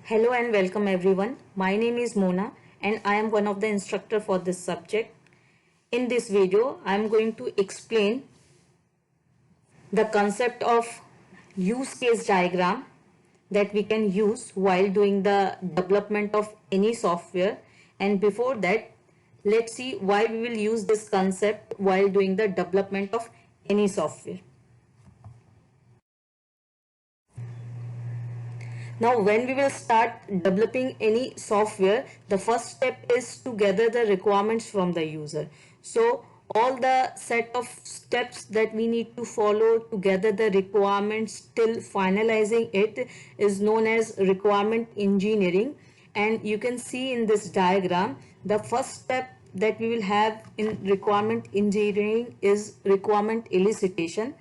Hello and welcome everyone. My name is Mona and I am one of the instructor for this subject. In this video, I am going to explain the concept of use case diagram that we can use while doing the development of any software. And before that, let's see why we will use this concept while doing the development of any software. Now, when we will start developing any software, the first step is to gather the requirements from the user. So, all the set of steps that we need to follow to gather the requirements till finalizing it is known as requirement engineering. And you can see in this diagram, the first step that we will have in requirement engineering is requirement elicitation,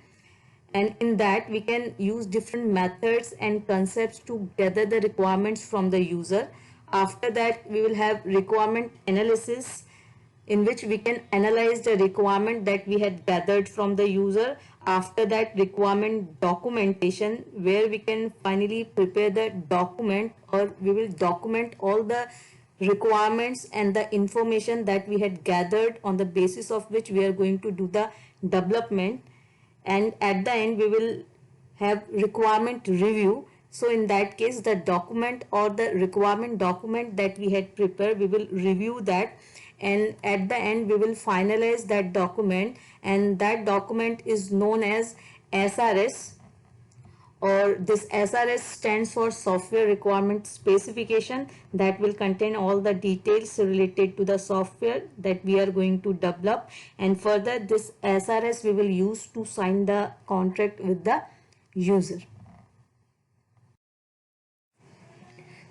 and in that we can use different methods and concepts to gather the requirements from the user. After that, we will have requirement analysis, in which we can analyze the requirement that we had gathered from the user. After that, requirement documentation, where we can finally prepare the document, or we will document all the requirements and the information that we had gathered, on the basis of which we are going to do the development. And at the end, we will have requirement review. So in that case, the document or the requirement document that we had prepared, we will review that, and at the end we will finalize that document, and that document is known as SRS, or this SRS stands for software requirement specification, that will contain all the details related to the software that we are going to develop. And further, this SRS we will use to sign the contract with the user.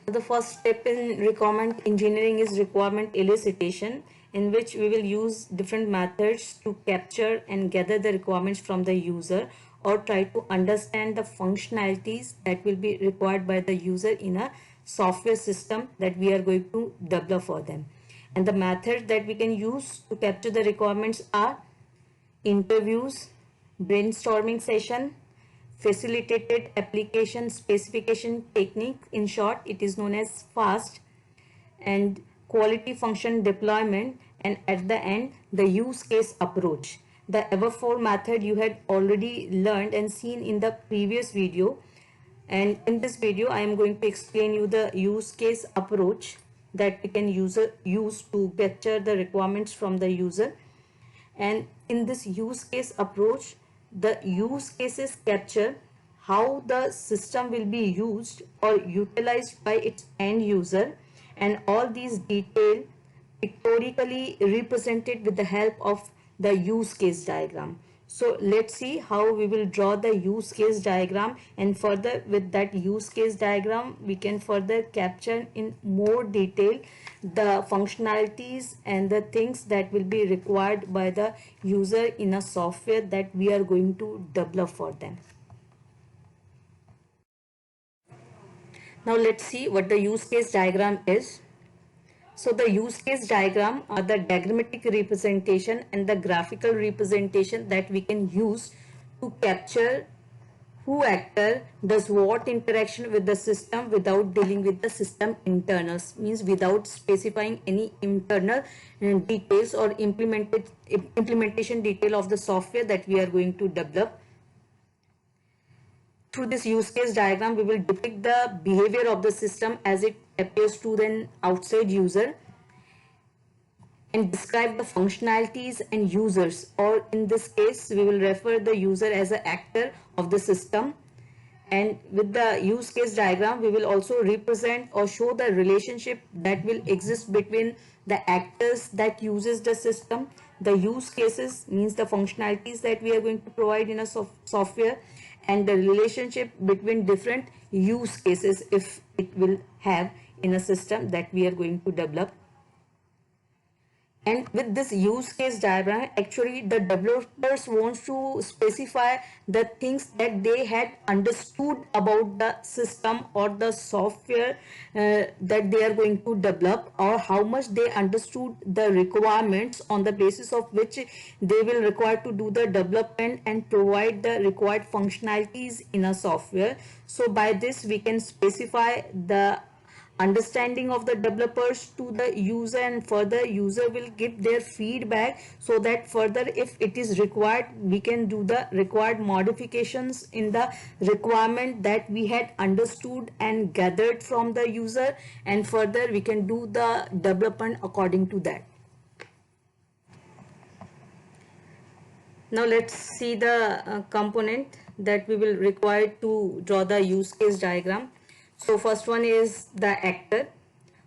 The first step in requirement engineering is requirement elicitation, in which we will use different methods to capture and gather the requirements from the user, or try to understand the functionalities that will be required by the user in a software system that we are going to develop for them. And the methods that we can use to capture the requirements are interviews, brainstorming session, facilitated application specification technique. In short, it is known as FAST, and quality function deployment, and at the end, the use case approach. The above four method you had already learned and seen in the previous video, and in this video I am going to explain you the use case approach that we can use to capture the requirements from the user. And in this use case approach, the use cases capture how the system will be used or utilized by its end user, and all these detail pictorially represented with the help of the use case diagram. So let's see how we will draw the use case diagram, and further with that use case diagram we can further capture in more detail the functionalities and the things that will be required by the user in a software that we are going to develop for them. Now let's see what the use case diagram is. So the use case diagram are the diagrammatic representation and the graphical representation that we can use to capture who actor does what interaction with the system without dealing with the system internals, means without specifying any internal details or implementation detail of the software that we are going to develop. Through this use case diagram, we will depict the behavior of the system as it appears to the outside user, and describe the functionalities and users, or in this case we will refer the user as an actor of the system. And with the use case diagram, we will also represent or show the relationship that will exist between the actors that uses the system, the use cases means the functionalities that we are going to provide in a software, and the relationship between different use cases if it will have in a system that we are going to develop. And with this use case diagram, actually the developers wants to specify the things that they had understood about the system or the software that they are going to develop, or how much they understood the requirements on the basis of which they will require to do the development and provide the required functionalities in a software. So by this we can specify the understanding of the developers to the user, and further user will give their feedback, so that further if it is required we can do the required modifications in the requirement that we had understood and gathered from the user, and further we can do the development according to that. Now let's see the component that we will require to draw the use case diagram. So first one is the actor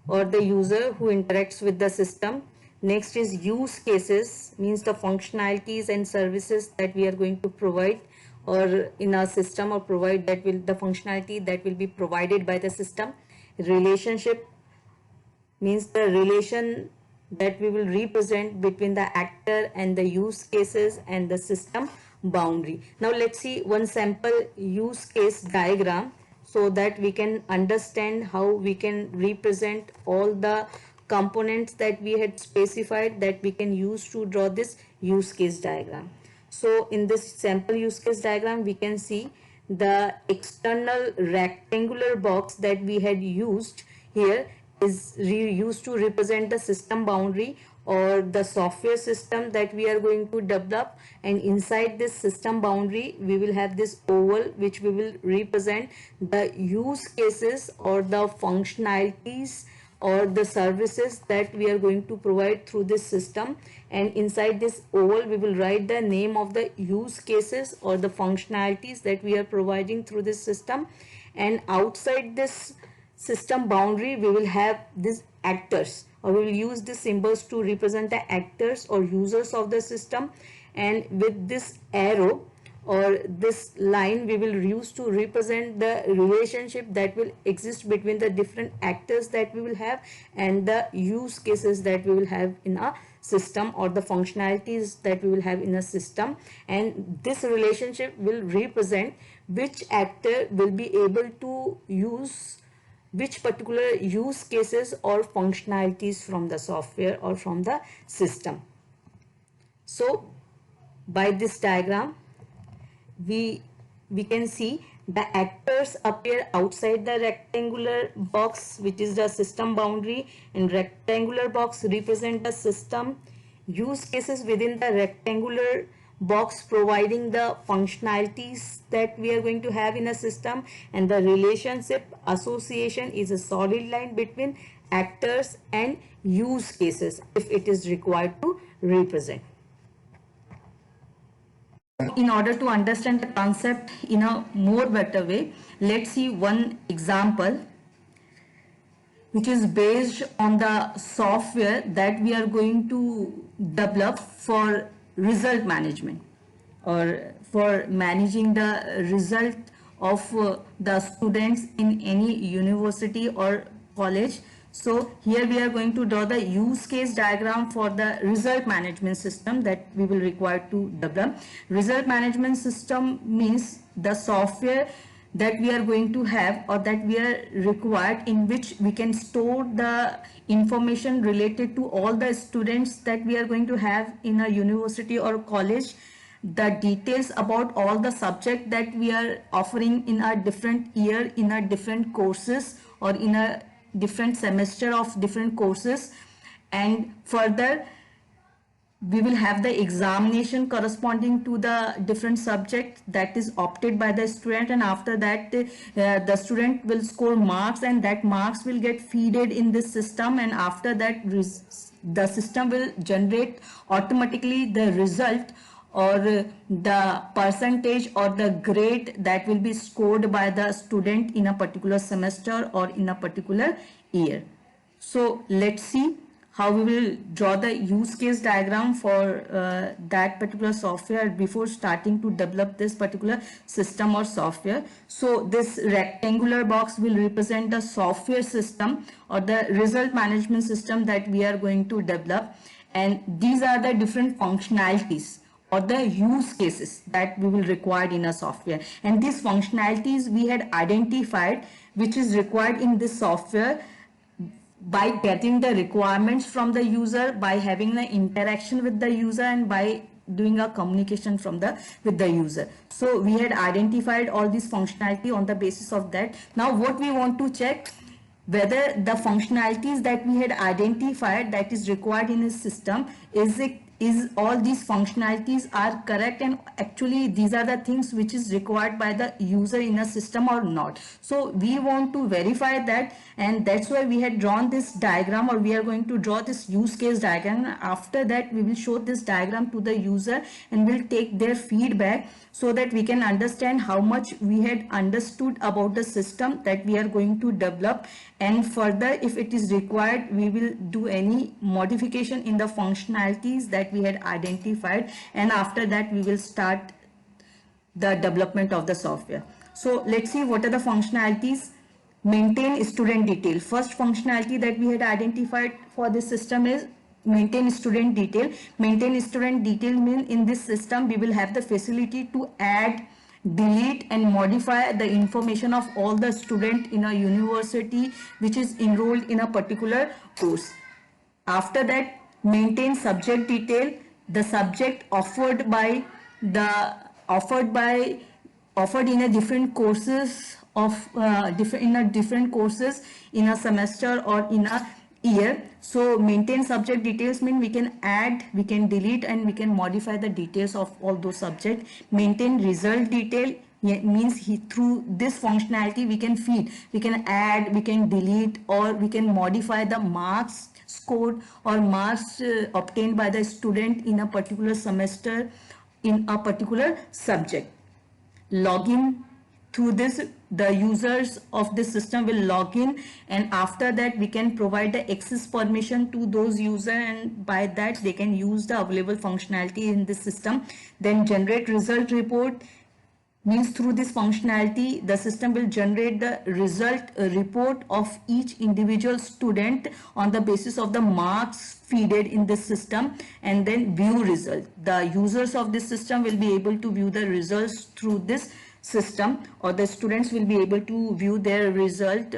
or the user who interacts with the system. Next is use cases, means the functionalities and services that we are going to provide or in our system, or provide that will the functionality that will be provided by the system. Relationship means the relation that we will represent between the actor and the use cases and the system boundary. Now let's see one sample use case diagram so that we can understand how we can represent all the components that we had specified that we can use to draw this use case diagram. So in this sample use case diagram we can see the external rectangular box that we had used here is used to represent the system boundary or the software system that we are going to develop, and inside this system boundary we will have this oval which we will represent the use cases or the functionalities or the services that we are going to provide through this system, and inside this oval we will write the name of the use cases or the functionalities that we are providing through this system, and outside this system boundary we will have these actors, or we will use these symbols to represent the actors or users of the system, and with this arrow or this line we will use to represent the relationship that will exist between the different actors that we will have and the use cases that we will have in a system or the functionalities that we will have in a system, and this relationship will represent which actor will be able to use which particular use cases or functionalities from the software or from the system. So by this diagram we can see the actors appear outside the rectangular box which is the system boundary, and rectangular box represent the system, use cases within the rectangular box providing the functionalities that we are going to have in a system, and the relationship association is a solid line between actors and use cases if it is required to represent. In order to understand the concept in a more better way, let's see one example which is based on the software that we are going to develop for result management or for managing the result of the students in any university or college. So here we are going to draw the use case diagram for the result management system that we will require to develop. Result management system means the software that we are going to have or that we are required, in which we can store the information related to all the students that we are going to have in a university or college, the details about all the subject that we are offering in a different year, in a different courses or in a different semester of different courses, and further we will have the examination corresponding to the different subject that is opted by the student, and after that the student will score marks, and that marks will get feeded in this system, and after that the system will generate automatically the result or the percentage or the grade that will be scored by the student in a particular semester or in a particular year. So let's see how we will draw the use case diagram for that particular software before starting to develop this particular system or software. So this rectangular box will represent the software system or the result management system that we are going to develop, and these are the different functionalities or the use cases that we will require in a software, and these functionalities we had identified which is required in this software by getting the requirements from the user, by having the interaction with the user, and by doing a communication with the user. So we had identified all this functionality on the basis of that. Now what we want to check, whether the functionalities that we had identified that is required in a system, is all these functionalities are correct, and actually these are the things which is required by the user in a system or not. So we want to verify that, and that's why we had drawn this diagram, or we are going to draw this use case diagram. After that we will show this diagram to the user and we'll take their feedback, so that we can understand how much we had understood about the system that we are going to develop, and further if it is required we will do any modification in the functionalities that we had identified, and after that we will start the development of the software. So let's see what are the functionalities. Maintain student detail. First functionality that we had identified for this system is maintain student detail. Maintain student detail means in this system we will have the facility to add, delete and modify the information of all the student in a university which is enrolled in a particular course. After that, maintain subject detail. The subject offered in a different courses of different courses in a semester or in a year. So maintain subject details mean we can add, we can delete and we can modify the details of all those subjects. Maintain result detail means through this functionality we can feed, we can add, we can delete or we can modify the marks scored or marks obtained by the student in a particular semester in a particular subject. Login. Through this, the users of this system will log in, and after that we can provide the access permission to those users, and by that they can use the available functionality in this system. Then generate result report means through this functionality the system will generate the result report of each individual student on the basis of the marks feeded in this system. And then view result. The users of this system will be able to view the results through this system, or the students will be able to view their result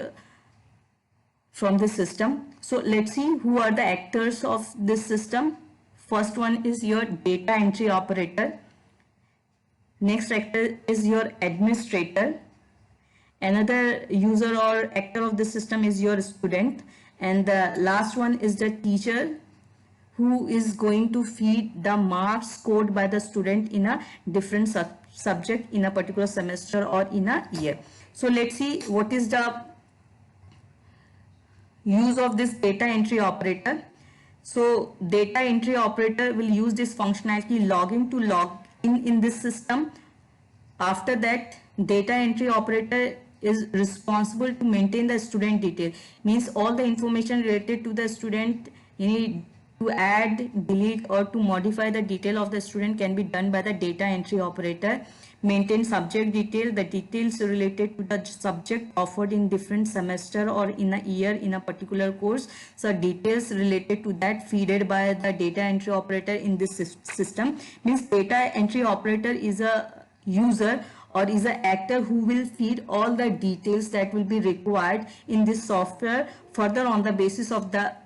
from the system. So let's see who are the actors of this system. First one is your data entry operator. Next actor is your administrator. Another user or actor of the system is your student, and the last one is the teacher, who is going to feed the marks scored by the student in a different subject in a particular semester or in a year. So let's see what is the use of this data entry operator. So data entry operator will use this functionality login to log in this system. After that, data entry operator is responsible to maintain the student detail, means all the information related to the student, you need to add, delete or to modify the detail of the student can be done by the data entry operator. Maintain subject detail, the details related to the subject offered in different semester or in a year in a particular course. So details related to that feeded by the data entry operator in this system. Means data entry operator is a user or is an actor who will feed all the details that will be required in this software. Further, on the basis of that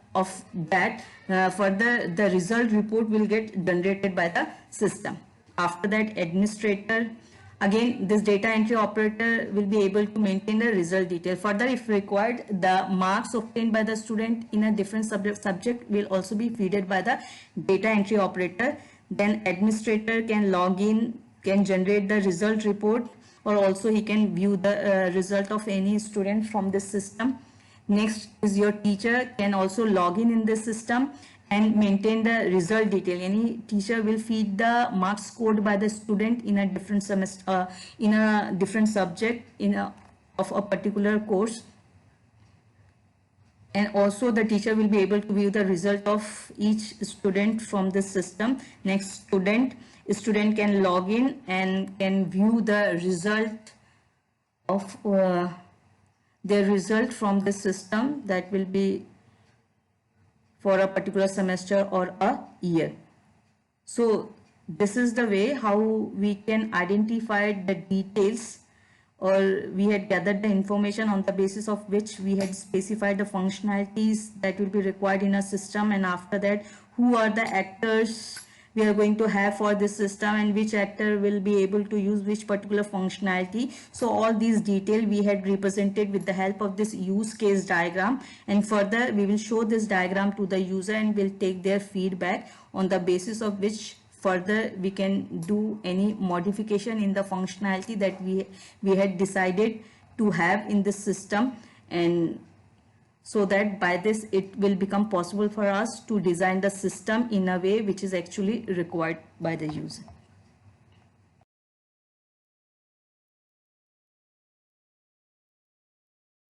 further the result report will get generated by the system. After that, administrator. Again, this data entry operator will be able to maintain the result detail. Further, if required, the marks obtained by the student in a different subject will also be fed by the data entry operator. Then administrator can log in, can generate the result report, or also he can view the result of any student from this system. Next is your teacher, can also log in this system and maintain the result detail. Any teacher will feed the marks scored by the student in a different semester, in a different subject of a particular course. And also the teacher will be able to view the result of each student from this system. Next, student can log in and can view the result of their result from the system that will be for a particular semester or a year. So this is the way how we can identify the details, or we had gathered the information on the basis of which we had specified the functionalities that will be required in a system, and after that who are the actors we are going to have for this system, and which actor will be able to use which particular functionality. So all these detail we had represented with the help of this use case diagram, and further we will show this diagram to the user and will take their feedback, on the basis of which further we can do any modification in the functionality that we had decided to have in this system, and so that by this it will become possible for us to design the system in a way which is actually required by the user.